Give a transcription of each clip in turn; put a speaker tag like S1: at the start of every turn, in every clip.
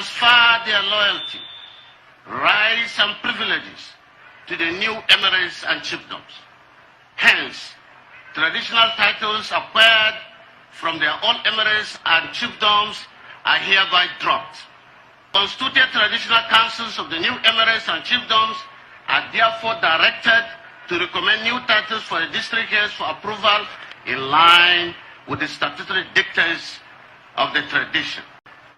S1: transfer their loyalty, rights, and privileges to the new emirates and chiefdoms. Hence, traditional titles acquired from their old emirates and chiefdoms are hereby dropped. Constituted traditional councils of the new emirates and chiefdoms are therefore directed to recommend new titles for the district heads for approval in line with the statutory dictates of the tradition.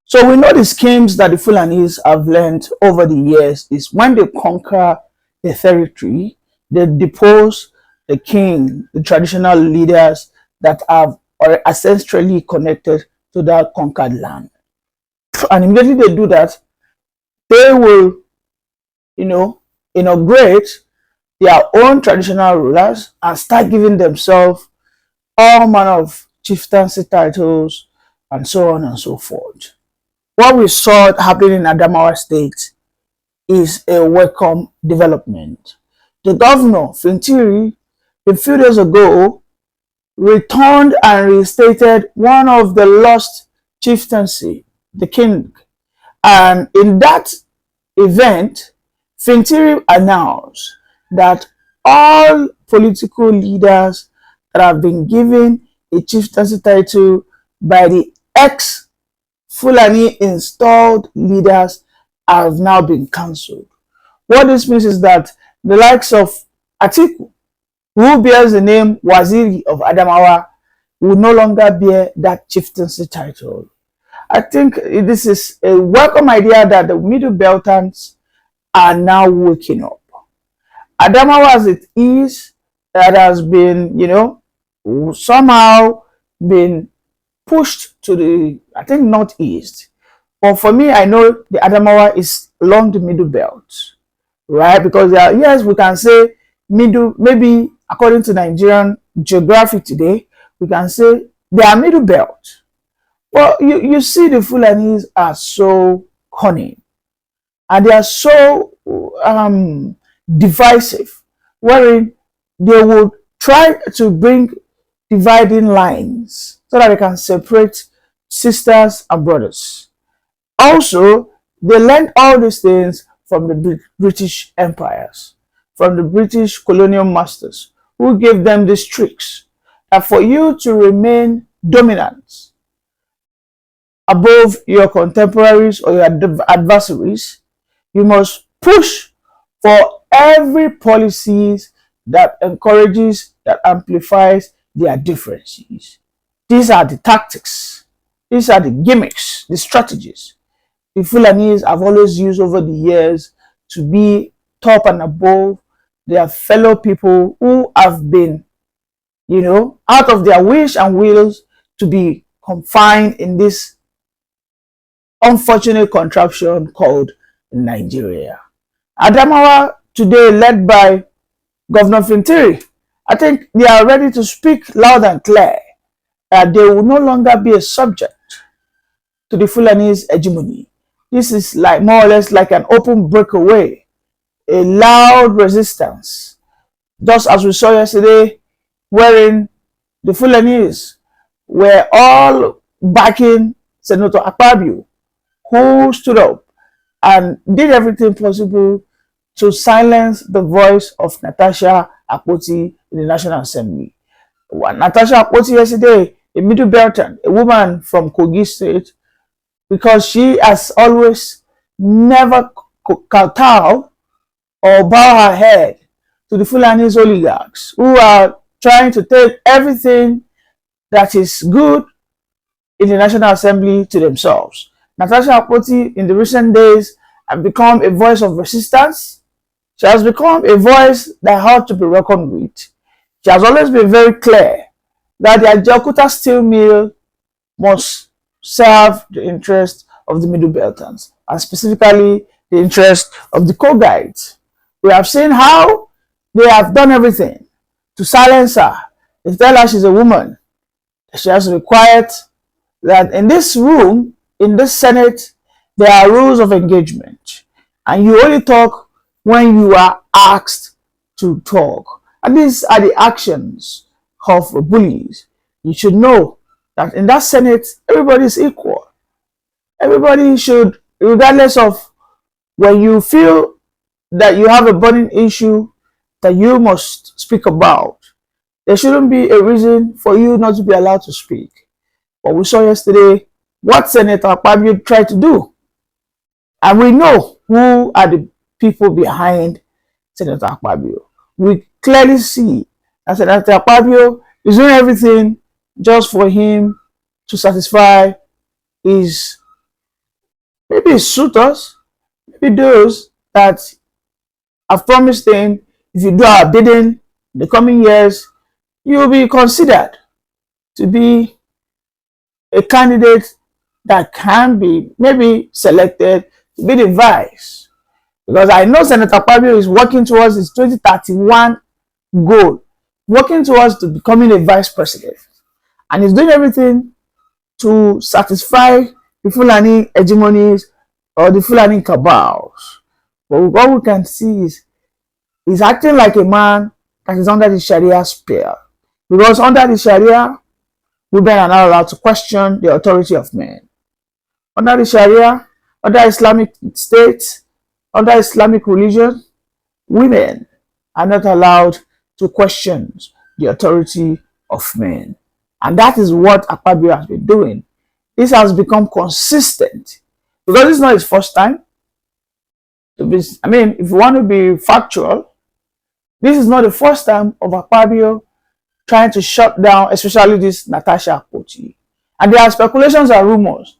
S2: So we know the schemes that the Fulanis have learned over the years is when they conquer a territory, they depose the king, the traditional leaders that are ancestrally connected to that conquered land. And immediately they do that, they will, inaugurate their own traditional rulers and start giving themselves all manner of chieftaincy titles and so on and so forth. What we saw happening in Adamawa State is a welcome development. The governor, Fintiri, a few days ago, returned and reinstated one of the lost chieftaincy, the king. And in that event, Fintiri announced that all political leaders that have been given a chieftaincy title by the ex-Fulani installed leaders have now been cancelled. What this means is that the likes of Atiku, who bears the name Waziri of Adamawa, will no longer bear that chieftaincy title. I think this is a welcome idea that the Middlebeltans are now waking up. Adamawa as it is, that has been, somehow been pushed to the, I think, northeast. But for me, I know the Adamawa is along the Middle Belt, right? Because yes, we can say maybe according to Nigerian geography today, we can say they are Middle Belt. Well, you see the Fulanis are so cunning and they are so divisive, wherein they would try to bring dividing lines so that they can separate sisters and brothers. Also, they learned all these things from the British empires, from the British colonial masters, who gave them these tricks that for you to remain dominant above your contemporaries or your adversaries, you must push for every policies that encourages, that amplifies their differences. These are the tactics, these are the gimmicks, the strategies the Fulanis have always used over the years to be top and above their fellow people who have been, out of their wish and wills to be confined in this unfortunate contraption called Nigeria. Adamawa today, led by Governor Fintiri, I think they are ready to speak loud and clear that they will no longer be a subject to the Fulani's hegemony. This is like more or less like an open breakaway, a loud resistance, just as we saw yesterday, wherein the Fulanis were all backing Senator Akpabio, who stood up and did everything possible to silence the voice of Natasha Akpoti in the National Assembly. Natasha Akpoti yesterday, a Middlebeltan, a woman from Kogi State, because she has always never kowtow or bow her head to the Fulani's oligarchs who are trying to take everything that is good in the National Assembly to themselves. Natasha Akpoti in the recent days has become a voice of resistance. She has become a voice that had to be reckoned with. She has always been very clear that the Ajaokuta steel mill must serve the interest of the Middlebeltans, and specifically the interest of the co-guides. We have seen how they have done everything to silence her. They tell her she's a woman. She has to be quiet, that in this room, in this Senate, there are rules of engagement, and you only talk when you are asked to talk. And these are the actions of bullies. You should know that in that Senate, everybody is equal. Everybody should regardless of when you feel that you have a burning issue that you must speak about, there shouldn't be a reason for you not to be allowed to speak. But we saw yesterday what Senator Akpabio tried to do. And we know who are the people behind Senator Akpabio. We clearly see that Senator Akpabio is doing everything just for him to satisfy his, maybe his suitors, maybe those that have promised him, if you do our bidding in the coming years, you will be considered to be a candidate that can be maybe selected to be the vice. Because I know Senator Akpabio is working towards his 2031 goal, working towards to becoming a vice president. And he's doing everything to satisfy the Fulani hegemonies or the Fulani cabals. But what we can see is he's acting like a man that is under the Sharia spell. Because under the Sharia, women are not allowed to question the authority of men. Under the Sharia, under Islamic State, under Islamic religion, women are not allowed to question the authority of men. And that is what Akpabio has been doing. This has become consistent. Because this is not his first time. If you want to be factual, this is not the first time of Akpabio trying to shut down, especially this Natasha Akpoti. And there are speculations and rumors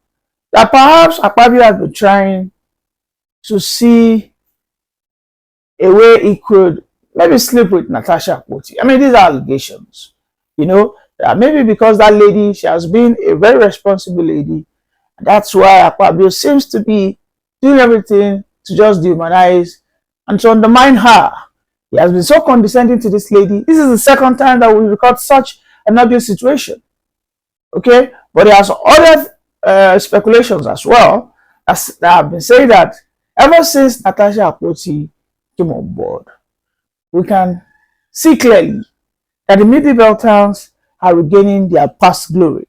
S2: that perhaps Akpabio has been trying to see a way he could maybe sleep with Natasha Akpoti. These are allegations. Maybe because that lady, she has been a very responsible lady. And that's why Akpabio seems to be doing everything to just dehumanize and to undermine her. He has been so condescending to this lady. This is the second time that we record such an obvious situation. Okay? But there are some other speculations as well that have been saying that ever since Natasha Akpoti came on board, we can see clearly that the Middlebelters are regaining their past glory.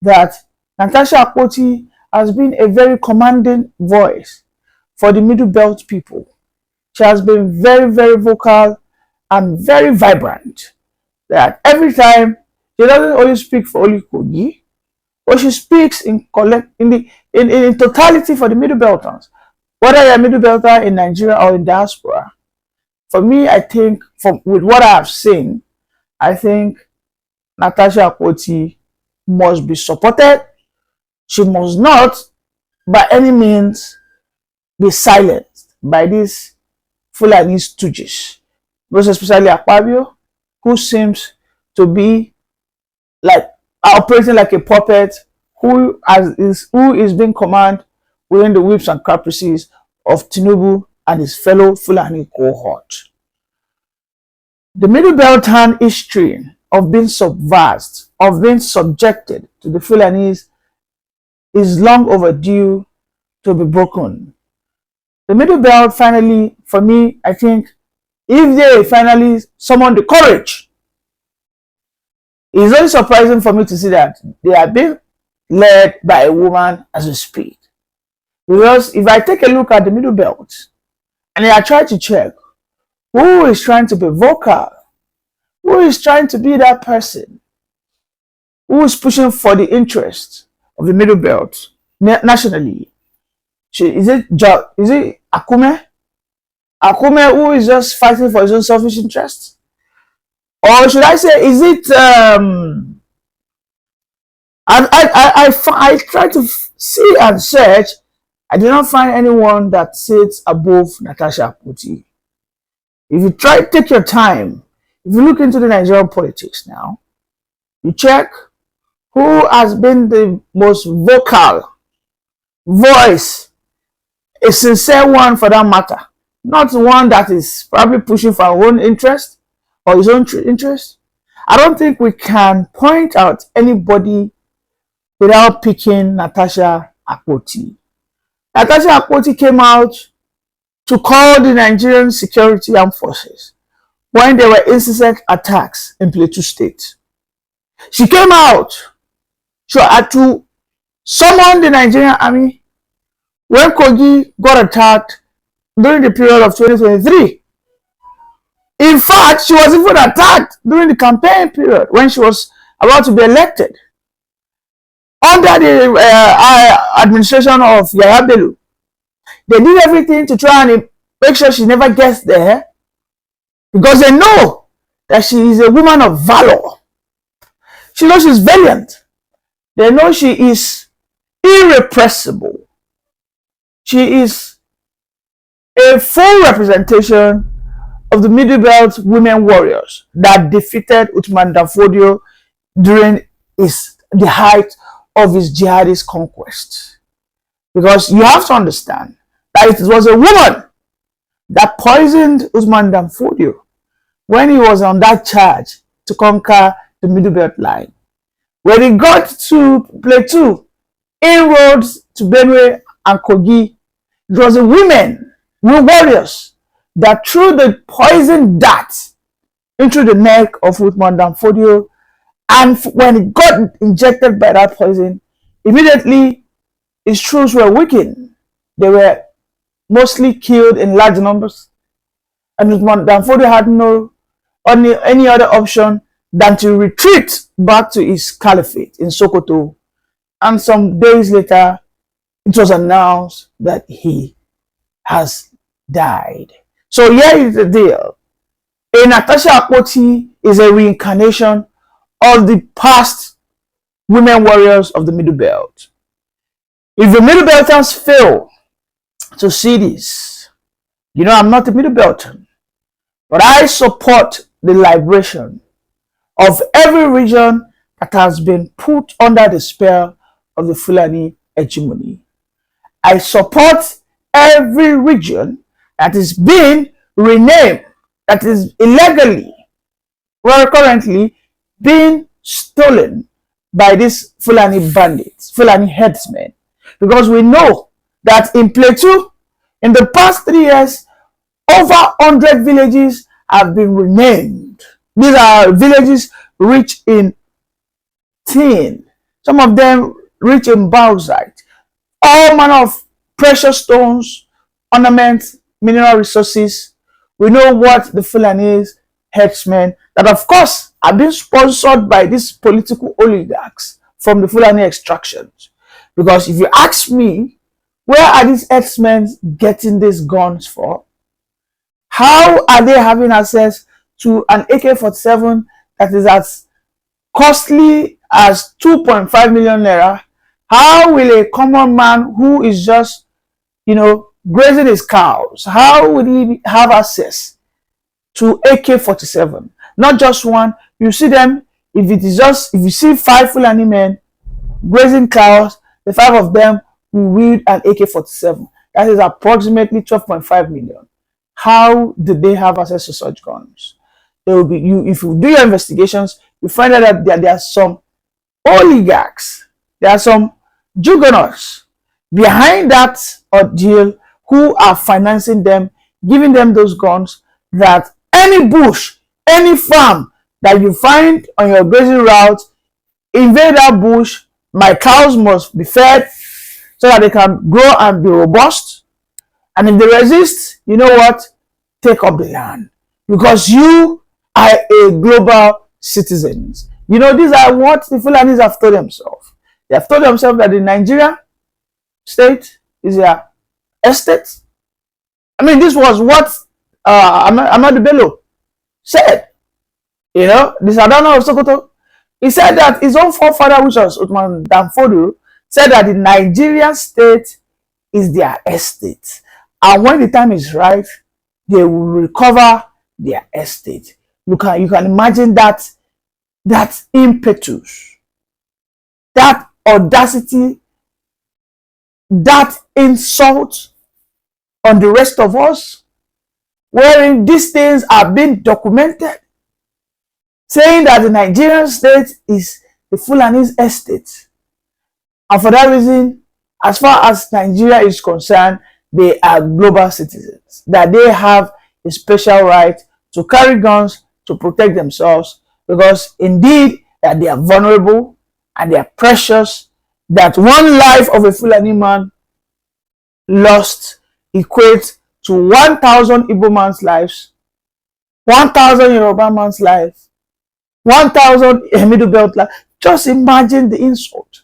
S2: That Natasha Akpoti has been a very commanding voice for the Middlebelt people. She has been very, very vocal and very vibrant. That every time, she doesn't only speak for only Kogi, but she speaks in totality for the Middlebelters. Whether you're a Middlebelter in Nigeria or in diaspora, for me, I think, with what I have seen, I think Natasha Akpoti must be supported. She must not, by any means, be silenced by these Fulani stooges, most especially Akpabio, who seems to be like operating like a puppet, who is being commanded within the whips and caprices of Tinubu and his fellow Fulani cohort. The Middlebelt history of being subversived, of being subjected to the Fulanis, is long overdue to be broken. The Middlebelt finally, for me, I think, if they finally summon the courage, it's very surprising for me to see that they are being led by a woman as we speak. Because if I take a look at the Middlebelt, and I try to check who is trying to be vocal, who is trying to be that person, who is pushing for the interest of the Middlebelt nationally. Is it Akume? Akume, who is just fighting for his own selfish interests? Or should I say, is it I try to see and search. I did not find anyone that sits above Natasha Akpoti. If you take your time, if you look into the Nigerian politics now, you check who has been the most vocal voice, a sincere one for that matter, not one that is probably pushing for our own interest or his own interest. I don't think we can point out anybody without picking Natasha Akpoti. Natasha Akpoti came out to call the Nigerian security armed forces when there were incessant attacks in Plateau State. She came out, she had to summon the Nigerian army when Kogi got attacked during the period of 2023. In fact, she was even attacked during the campaign period when she was about to be elected. Under the administration of Yaya Bello, they did everything to try and make sure she never gets there because they know that she is a woman of valor. She knows she's valiant. They know she is irrepressible. She is a full representation of the Middlebelt women warriors that defeated Uthman Danfodio during the height of his jihadist conquest. Because you have to understand that it was a woman that poisoned Uthman Danfodio when he was on that charge to conquer the Middlebelt line. When he got to Plateau, inroads to Benue and Kogi, it was the women, warriors, that threw the poison dart into the neck of Uthman Danfodio, and when he got injected by that poison, immediately his troops were weakened. They were mostly killed in large numbers, and Uthman Danfodio had no any other option than to retreat back to his caliphate in Sokoto. And some days later, it was announced that he has died. So here is the deal. A Natasha Akpoti is a reincarnation of the past women warriors of the Middle Belt. If the Middle Belters fail to see this, you know I'm not a Middle Belter, but I support the liberation of every region that has been put under the spell of the Fulani hegemony. I support every region that is being renamed, that is illegally, well, currently being stolen by these Fulani bandits, Fulani headsmen. Because we know that in Plateau, in the past 3 years, over 100 villages have been renamed. These are villages rich in tin, some of them rich in bauxite, all manner of precious stones, ornaments, mineral resources. We know what the Fulani headsmen, that of course are being sponsored by these political oligarchs from the Fulani extractions. Because if you ask me, where are these headsmen getting these guns for? How are they having access to an AK-47 that is as costly as 2.5 million naira? How will a common man who is just, grazing his cows, how would he have access to AK-47? Not just one. You see them, if you see 5 Fulani men grazing cows, the 5 of them will wield an AK-47. That is approximately 12.5 million. How did they have access to such guns? There will be if you do your investigations, you find out that there are some oligarchs, there are some juggernauts behind that ordeal who are financing them, giving them those guns, that any bush, any farm that you find on your grazing route, invade that bush, my cows must be fed so that they can grow and be robust. And if they resist, you know what? Take up the land. Because you are a global citizen. These are what the Fulanis have told themselves. They have told themselves that the Nigerian state is their estate. I mean, this was what Ahmadu Bello said. The Sultan of Sokoto, he said that his own forefather, which was Uthman Danfodio, said that the Nigerian state is their estate. And when the time is right, they will recover their estate. You can imagine that impetus, that audacity, that insult on the rest of us, wherein these things are being documented, saying that the Nigerian state is the Fulani's estate. And for that reason, as far as Nigeria is concerned, they are global citizens, that they have a special right to carry guns to protect themselves, because indeed that they are vulnerable and they are precious, that one life of a Fulani man lost equates to 1,000 Igbo man's lives, 1,000 Yoruba man's life, 1,000 Middlebelt life. Just imagine the insult.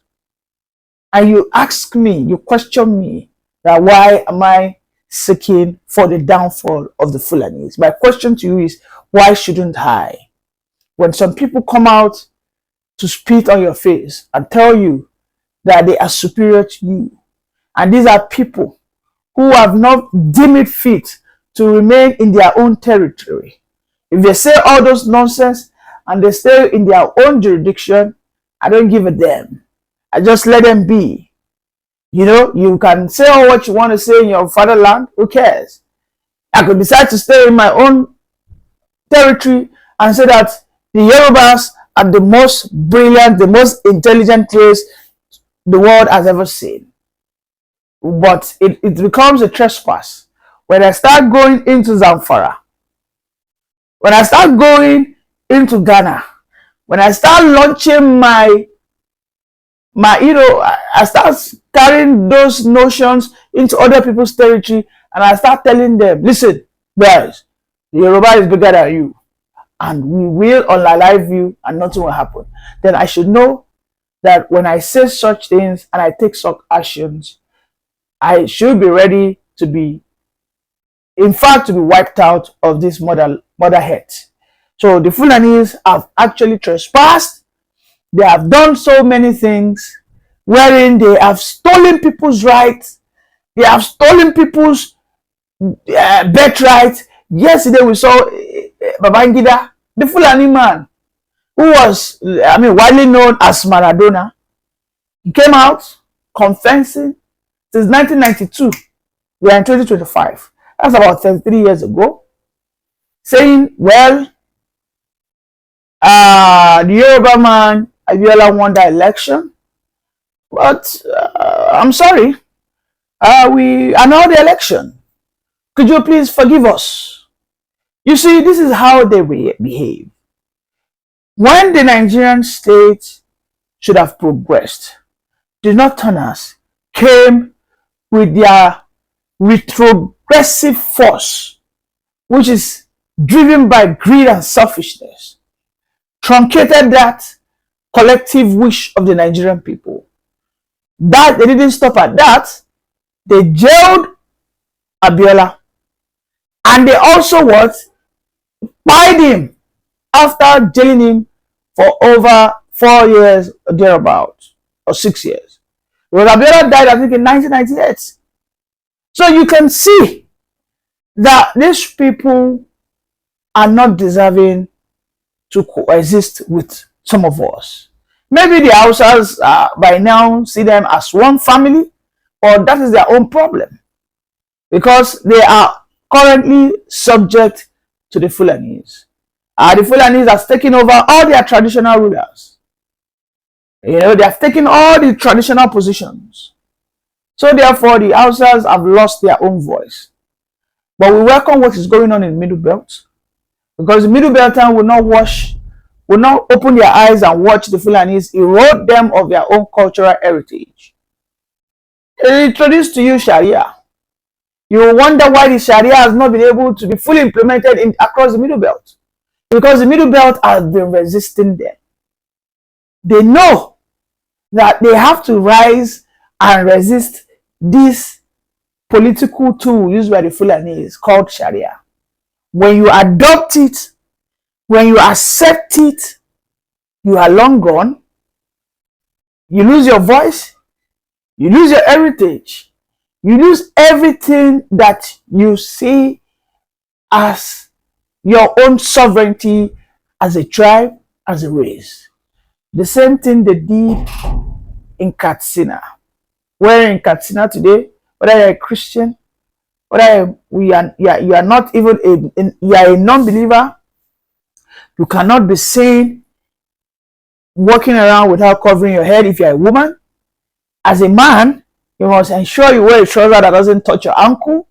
S2: And you ask me, you question me, that why am I seeking for the downfall of the Fulanis? My question to you is, why shouldn't I? When some people come out to spit on your face and tell you that they are superior to you, and these are people who have not deemed it fit to remain in their own territory. If they say all those nonsense and they stay in their own jurisdiction, I don't give a damn. I just let them be. You know, you can say all what you want to say in your fatherland. Who cares? I could decide to stay in my own territory and say that the Yorubas are the most brilliant, the most intelligent race the world has ever seen. But it becomes a trespass when I start going into Zamfara, when I start going into Ghana, when I start launching my I start carrying those notions into other people's territory, and I start telling them, listen, guys, the Yoruba is bigger than you, and we will unalive you, and nothing will happen. Then I should know that when I say such things and I take such actions, I should be ready to be, in fact, to be wiped out of this mother head. So the Fulanis have actually trespassed. They have done so many things wherein they have stolen people's rights. They have stolen people's birthright. Yesterday we saw Babangida, the Fulani man, who was, widely known as Maradona. He came out confessing since 1992. We are in 2025. That's about 33 years ago. Saying, well, the Yoruba man, Yola, won the election. But I'm sorry, we annulled the election. Could you please forgive us? You see, this is how they behave. When the Nigerian state should have progressed, the Northerners came with their retrogressive force, which is driven by greed and selfishness, truncated that collective wish of the Nigerian people. That they didn't stop at that. They jailed Abiola, and they also fired him after jailing him for over 4 years or thereabout, or 6 years. Because Abiola died, I think, in 1998. So you can see that these people are not deserving to coexist with some of us. Maybe the Hausas by now see them as one family, or that is their own problem, because they are currently subject to the Fulanis. The Fulanis have taken over all their traditional rulers. They have taken all the traditional positions. So therefore, the Hausas have lost their own voice. But we welcome what is going on in Middlebelt, because the Middlebelters will not open their eyes and watch the Fulanis erode them of their own cultural heritage. They introduce to you Sharia. You will wonder why the Sharia has not been able to be fully implemented across the Middlebelt. Because the Middlebelt has been resisting them. They know that they have to rise and resist this political tool used by the Fulanis called Sharia. When you adopt it, when you accept it, you are long gone. You lose your voice. You lose your heritage. You lose everything that you see as your own sovereignty as a tribe, as a race. The same thing they did in Katsina. Where in Katsina today, whether you're a Christian, whether you are not even you are a non-believer, you cannot be seen walking around without covering your head if you're a woman. As a man, you must ensure you wear a trouser that doesn't touch your ankle.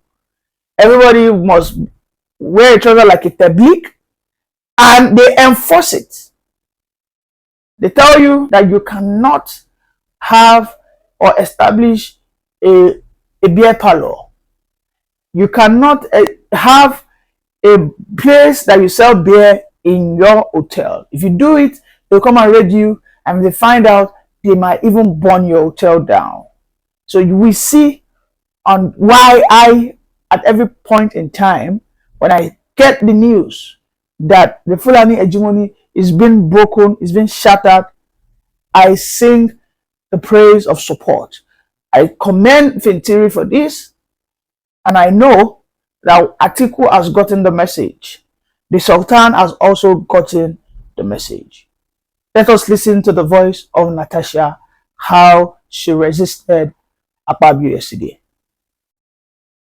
S2: Everybody must wear a trouser like a tablik, and they enforce it. They tell you that you cannot have or establish a a beer parlor. You cannot have a place that you sell beer in your hotel. If you do it, they'll come and raid you, and if they find out, they might even burn your hotel down. So we see on why at every point in time, when I get the news that the Fulani hegemony is being broken, is being shattered, I sing the praise of support. I commend Fintiri for this, and I know that Atiku has gotten the message. The Sultan has also gotten the message. Let us listen to the voice of Natasha, how she resisted Akpabio yesterday.